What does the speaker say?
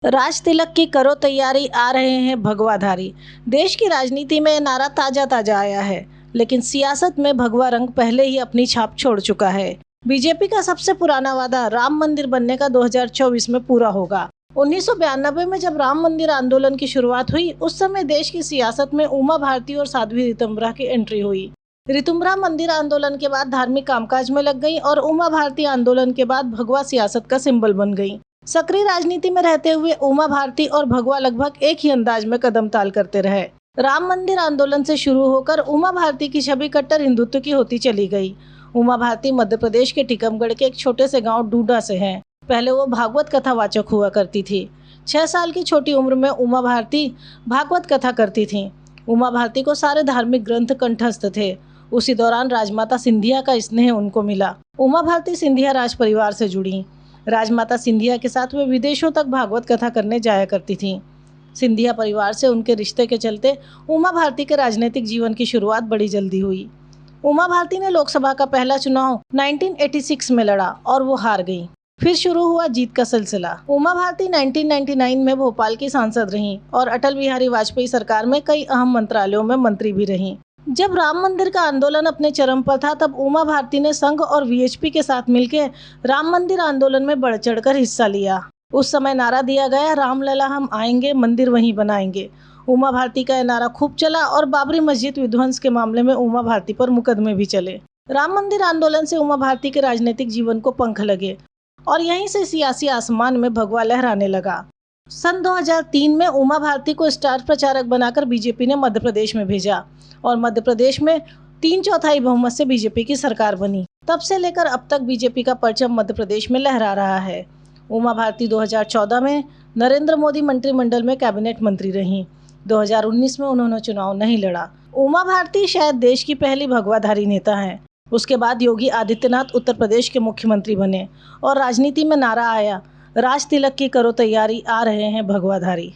राज तिलक की करो तैयारी, आ रहे हैं भगवाधारी। देश की राजनीति में नारा ताजा ताजा आया है, लेकिन सियासत में भगवा रंग पहले ही अपनी छाप छोड़ चुका है। बीजेपी का सबसे पुराना वादा राम मंदिर बनने का 2024 में पूरा होगा। 1992 में जब राम मंदिर आंदोलन की शुरुआत हुई, उस समय देश की सियासत में उमा भारती और साध्वी ऋतुम्बरा की एंट्री हुई। ऋतुम्बरा मंदिर आंदोलन के बाद धार्मिक कामकाज में लग गई और उमा भारती आंदोलन के बाद भगवा सियासत का सिंबल बन गई। सक्रिय राजनीति में रहते हुए उमा भारती और भगवा लगभग एक ही अंदाज में कदम ताल करते रहे। राम मंदिर आंदोलन से शुरू होकर उमा भारती की छवि कट्टर हिंदुत्व की होती चली गई। उमा भारती मध्य प्रदेश के टीकमगढ़ के एक छोटे से गांव डूडा से हैं। पहले वो भागवत कथा वाचक हुआ करती थी। 6 साल की छोटी उम्र में उमा भारती भागवत कथा करती थीं। उमा भारती को सारे धार्मिक ग्रंथ कंठस्थ थे। उसी दौरान राजमाता सिंधिया का स्नेह उनको मिला। उमा भारती सिंधिया राज परिवार से जुड़ी। राजमाता सिंधिया के साथ वे विदेशों तक भागवत कथा करने जाया करती थीं। सिंधिया परिवार से उनके रिश्ते के चलते उमा भारती के राजनीतिक जीवन की शुरुआत बड़ी जल्दी हुई। उमा भारती ने लोकसभा का पहला चुनाव 1986 में लड़ा और वो हार गई। फिर शुरू हुआ जीत का सिलसिला। उमा भारती 1999 में भोपाल की सांसद रहीं और अटल बिहारी वाजपेयी सरकार में कई अहम मंत्रालयों में मंत्री भी रहीं। जब राम मंदिर का आंदोलन अपने चरम पर था, तब उमा भारती ने संघ और वीएचपी के साथ मिलकर राम मंदिर आंदोलन में बढ़ चढ़कर हिस्सा लिया। उस समय नारा दिया गया, रामलला हम आएंगे, मंदिर वहीं बनाएंगे। उमा भारती का यह नारा खूब चला और बाबरी मस्जिद विध्वंस के मामले में उमा भारती पर मुकदमे भी चले। राम मंदिर आंदोलन से उमा भारती के राजनीतिक जीवन को पंख लगे और यहीं से सियासी आसमान में भगवा लहराने लगा। सन 2003 में उमा भारती को स्टार प्रचारक बनाकर बीजेपी ने मध्य प्रदेश में भेजा और मध्य प्रदेश में 3/4 बहुमत से बीजेपी की सरकार बनी। तब से लेकर अब तक बीजेपी का परचम मध्य प्रदेश में लहरा रहा है। उमा भारती 2014 में नरेंद्र मोदी मंत्रिमंडल में कैबिनेट मंत्री रहीं। 2019 में उन्होंने चुनाव नहीं लड़ा। उमा भारती शायद देश की पहली भगवाधारी नेता हैं। उसके बाद योगी आदित्यनाथ उत्तर प्रदेश के मुख्यमंत्री बने और राजनीति में नारा आया, राज तिलक की करो तैयारी, आ रहे हैं भगवाधारी।